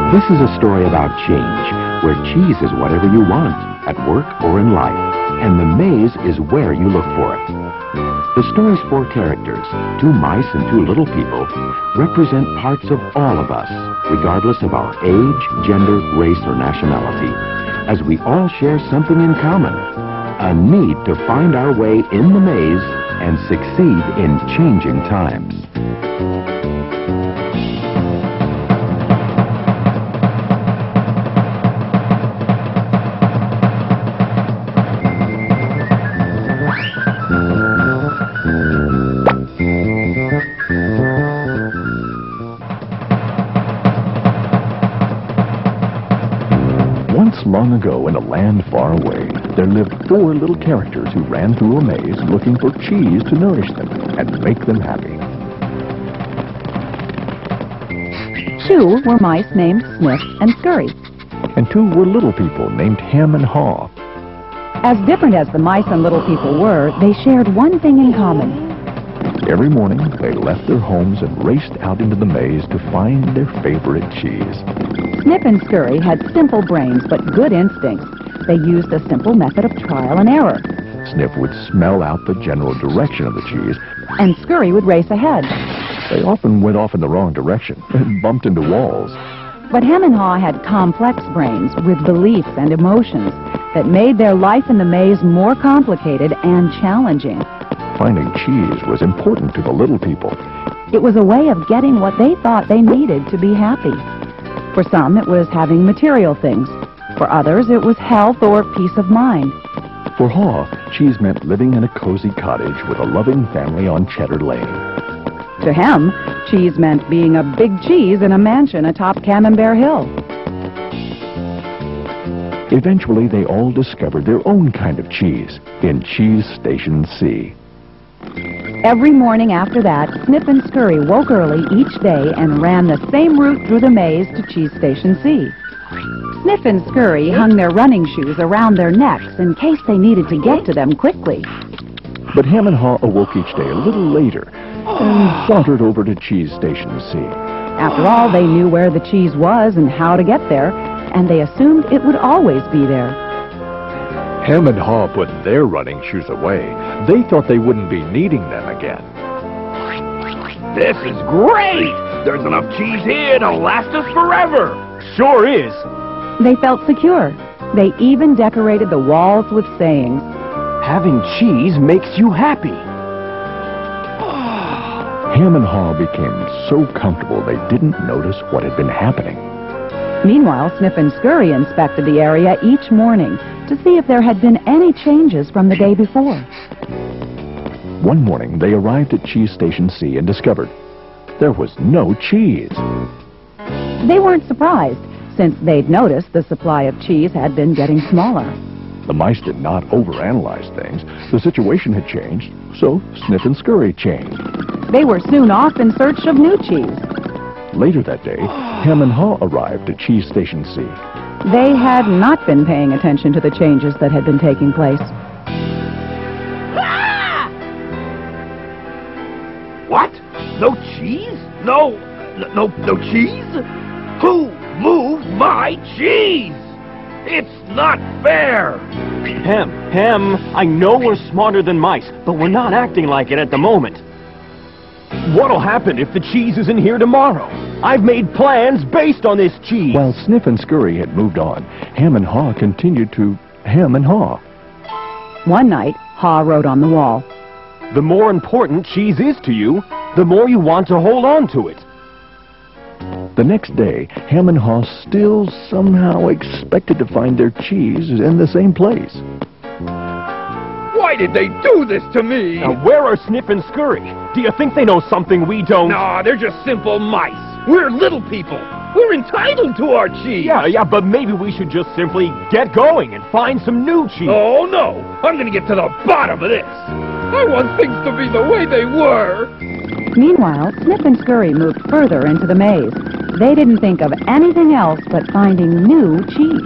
This is a story about change, where cheese is whatever you want, at work or in life, and the maze is where you look for it. The story's four characters, two mice and two little people, represent parts of all of us, regardless of our age, gender, race, or nationality, as we all share something in common, a need to find our way in the maze and succeed in changing times. Once long ago in a land far away, there lived four little characters who ran through a maze looking for cheese to nourish them and make them happy. Two were mice named Sniff and Scurry. And two were little people named Hem and Haw. As different as the mice and little people were, they shared one thing in common. Every morning, they left their homes and raced out into the maze to find their favorite cheese. Sniff and Scurry had simple brains but good instincts. They used a simple method of trial and error. Sniff would smell out the general direction of the cheese, and Scurry would race ahead. They often went off in the wrong direction and bumped into walls. But Hem and Haw had complex brains with beliefs and emotions that made their life in the maze more complicated and challenging. Finding cheese was important to the little people. It was a way of getting what they thought they needed to be happy. For some, it was having material things. For others, it was health or peace of mind. For Haw, cheese meant living in a cozy cottage with a loving family on Cheddar Lane. To Hem, cheese meant being a big cheese in a mansion atop Camembert Hill. Eventually, they all discovered their own kind of cheese in Cheese Station C. Every morning after that, Sniff and Scurry woke early each day and ran the same route through the maze to Cheese Station C. Sniff and Scurry hung their running shoes around their necks in case they needed to get to them quickly. But Hem and Haw awoke each day a little later and sauntered over to Cheese Station C. After all, they knew where the cheese was and how to get there, and they assumed it would always be there. Hem and Haw put their running shoes away. They thought they wouldn't be needing them again. This is great! There's enough cheese here to last us forever! Sure is! They felt secure. They even decorated the walls with sayings. Having cheese makes you happy. Hem and Haw became so comfortable they didn't notice what had been happening. Meanwhile, Sniff and Scurry inspected the area each morning to see if there had been any changes from the day before. One morning, they arrived at Cheese Station C and discovered there was no cheese. They weren't surprised, since they'd noticed the supply of cheese had been getting smaller. The mice did not overanalyze things. The situation had changed, so Sniff and Scurry changed. They were soon off in search of new cheese. Later that day, Hem and Haw arrived at Cheese Station C. They had not been paying attention to the changes that had been taking place. Ah! What? No cheese? No cheese? Who moved my cheese? It's not fair! Hem, I know we're smarter than mice, but we're not acting like it at the moment. What'll happen if the cheese isn't here tomorrow? I've made plans based on this cheese. While Sniff and Scurry had moved on, Hem and Haw continued to hem and haw. One night, Haw wrote on the wall, "The more important cheese is to you, the more you want to hold on to it." The next day, Hem and Haw still somehow expected to find their cheese in the same place. Why did they do this to me? Now, where are Sniff and Scurry? Do you think they know something we don't? No, they're just simple mice. We're little people. We're entitled to our cheese. Yeah, but maybe we should just simply get going and find some new cheese. Oh, no. I'm gonna get to the bottom of this. I want things to be the way they were. Meanwhile, Sniff and Scurry moved further into the maze. They didn't think of anything else but finding new cheese.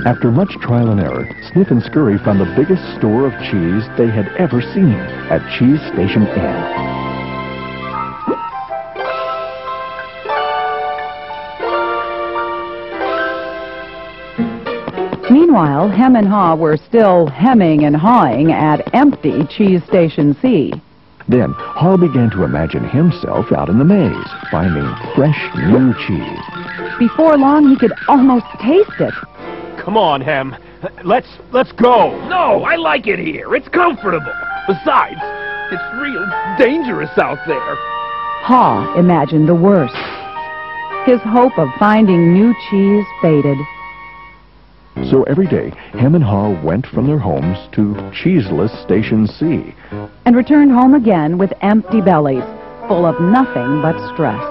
After much trial and error, Sniff and Scurry found the biggest store of cheese they had ever seen at Cheese Station Inn. Meanwhile, Hem and Haw were still hemming and hawing at empty Cheese Station C. Then Haw began to imagine himself out in the maze, finding fresh new cheese. Before long, he could almost taste it. Come on, Hem. Let's go. No, I like it here. It's comfortable. Besides, it's real dangerous out there. Haw imagined the worst. His hope of finding new cheese faded. So every day, Hem and Haw went from their homes to cheeseless Station C. And returned home again with empty bellies, full of nothing but stress.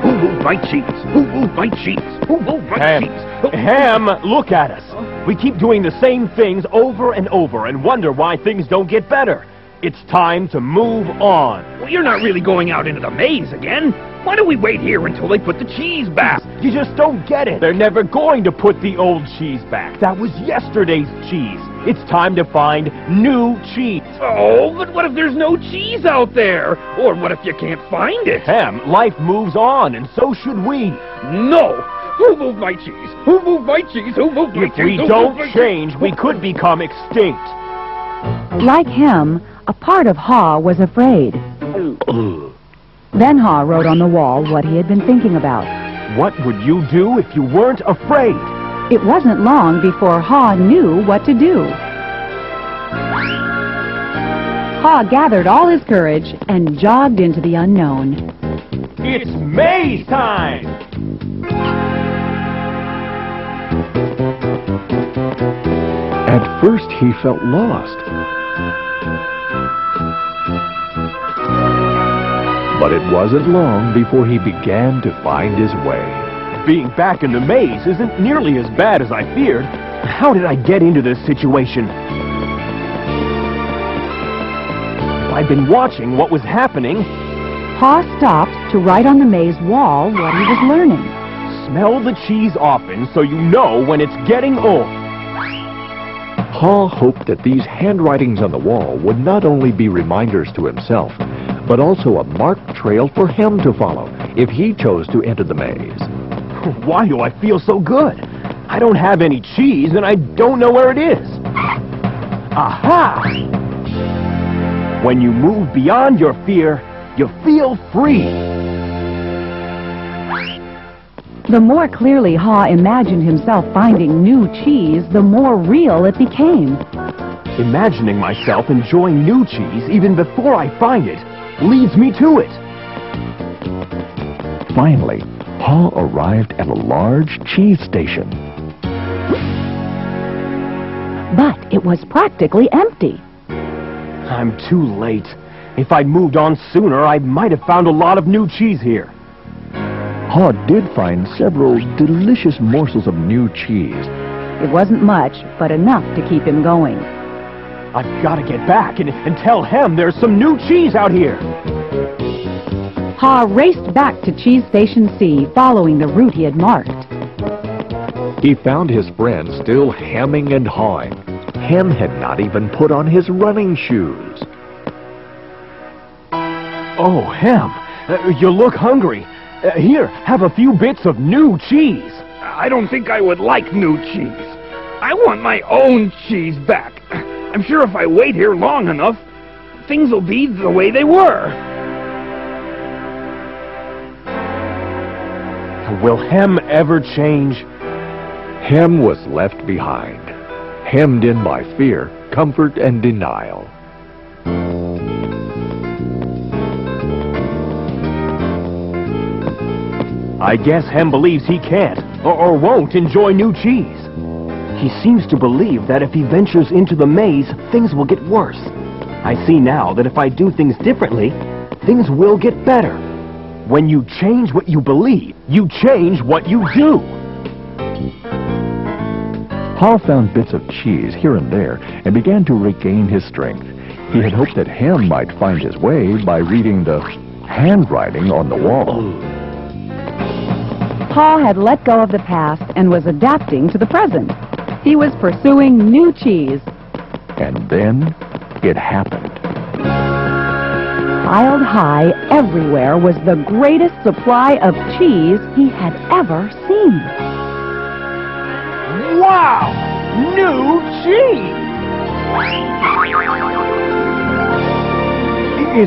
Who moved my cheese? Who moved my cheese? Who moved my Hem, cheese? Hem, look at us. We keep doing the same things over and over and wonder why things don't get better. It's time to move on. Well, you're not really going out into the maze again. Why don't we wait here until they put the cheese back? You just don't get it. They're never going to put the old cheese back. That was yesterday's cheese. It's time to find new cheese. Oh, but what if there's no cheese out there? Or what if you can't find it? Hem, life moves on, and so should we. No! Who moved my cheese? Who moved my cheese? Who moved my cheese? If we Who don't moved my change, we could become extinct. Like Hem, a part of Haw was afraid. Then Haw wrote on the wall what he had been thinking about. What would you do if you weren't afraid? It wasn't long before Haw knew what to do. Haw gathered all his courage and jogged into the unknown. It's maze time! At first, he felt lost. But it wasn't long before he began to find his way. Being back in the maze isn't nearly as bad as I feared. How did I get into this situation? If I'd been watching what was happening... Haw stopped to write on the maze wall what he was learning. Smell the cheese often so you know when it's getting old. Haw hoped that these handwritings on the wall would not only be reminders to himself, but also a marked trail for him to follow if he chose to enter the maze. Why do I feel so good? I don't have any cheese and I don't know where it is. Aha! When you move beyond your fear, you feel free. The more clearly Haw imagined himself finding new cheese, the more real it became. Imagining myself enjoying new cheese even before I find it leads me to it. Finally, Haw arrived at a large cheese station. But it was practically empty. I'm too late. If I'd moved on sooner, I might have found a lot of new cheese here. Haw did find several delicious morsels of new cheese. It wasn't much, but enough to keep him going. I've got to get back and tell Hem there's some new cheese out here. Haw raced back to Cheese Station C, following the route he had marked. He found his friend still hemming and hawing. Hem had not even put on his running shoes. Oh, Hem, you look hungry. Here, have a few bits of new cheese. I don't think I would like new cheese. I want my own cheese back. I'm sure if I wait here long enough, things will be the way they were. Will Hem ever change? Hem was left behind, hemmed in by fear, comfort, and denial. I guess Hem believes he can't, or won't enjoy new cheese. He seems to believe that if he ventures into the maze, things will get worse. I see now that if I do things differently, things will get better. When you change what you believe, you change what you do. Haw found bits of cheese here and there and began to regain his strength. He had hoped that Hem might find his way by reading the handwriting on the wall. Haw had let go of the past and was adapting to the present. He was pursuing new cheese. And then it happened. piled high everywhere was the greatest supply of cheese he had ever seen. Wow! New cheese!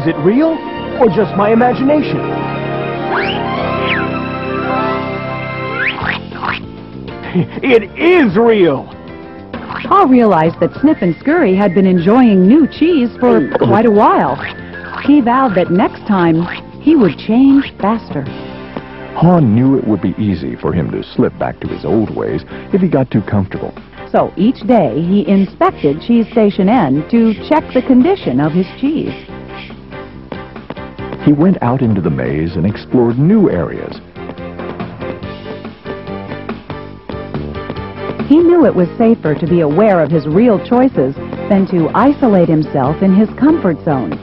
Is it real or just my imagination? It is real! Pa realized that Snip and Scurry had been enjoying new cheese for quite a while. He vowed that next time he would change faster. Pa knew it would be easy for him to slip back to his old ways if he got too comfortable. So each day he inspected Cheese Station N to check the condition of his cheese. He went out into the maze and explored new areas. He knew it was safer to be aware of his real choices than to isolate himself in his comfort zone.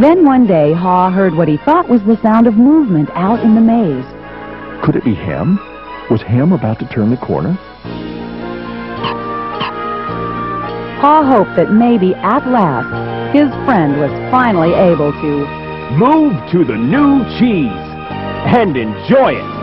Then one day, Haw heard what he thought was the sound of movement out in the maze. Could it be Hem? Was Hem about to turn the corner? Haw hoped that maybe at last his friend was finally able to Move to the new cheese and enjoy it!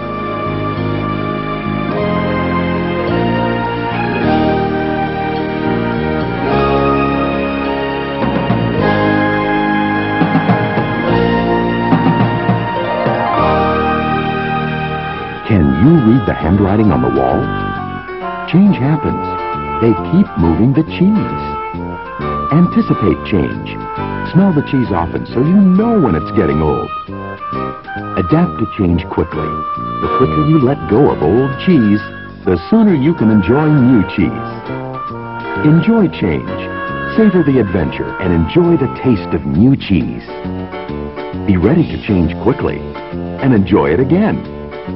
Can you read the handwriting on the wall? Change happens. They keep moving the cheese. Anticipate change. Smell the cheese often so you know when it's getting old. Adapt to change quickly. The quicker you let go of old cheese, the sooner you can enjoy new cheese. Enjoy change. Savor the adventure and enjoy the taste of new cheese. Be ready to change quickly and enjoy it again.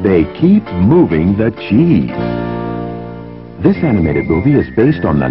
They keep moving the cheese. This animated movie is based on the